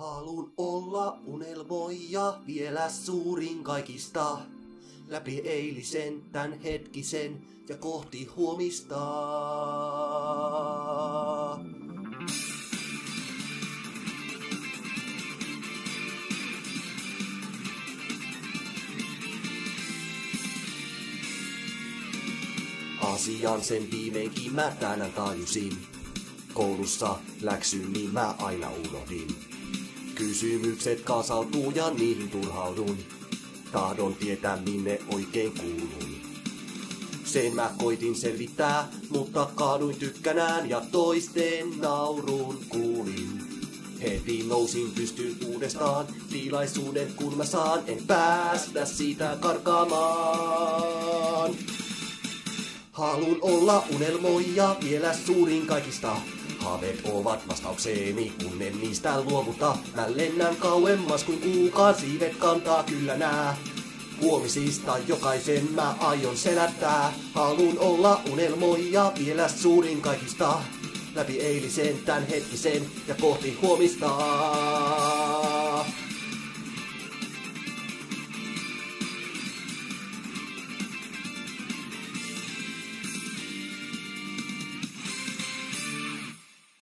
Halun olla unelmoija vielä suurin kaikista. Läpi eilisen, tän hetkisen ja kohti huomista. Asian sen viimeinkin mä tänään tajusin. Koulussa läksyn niin mä aina unohdin. Kysymykset kasautuu ja niihin turhaudun. Tahdon tietää minne oikein kuulun. Sen mä koitin selvittää, mutta kaaduin tykkänään ja toisten naurun kuulin. Heti nousin pystyyn uudestaan, tilaisuuden kun mä saan, en päästä siitä karkaamaan. Halun olla unelmoija vielä suurin kaikista. Haaveet ovat vastaukseeni, kun en niistä luovuta. Mä lennän kauemmas kuin kuukaan, siivet kantaa kyllä nää. Huomisista jokaisen mä aion selättää. Halun olla unelmoija vielä suurin kaikista. Läpi eilisen, tän hetkisen ja kohti huomista.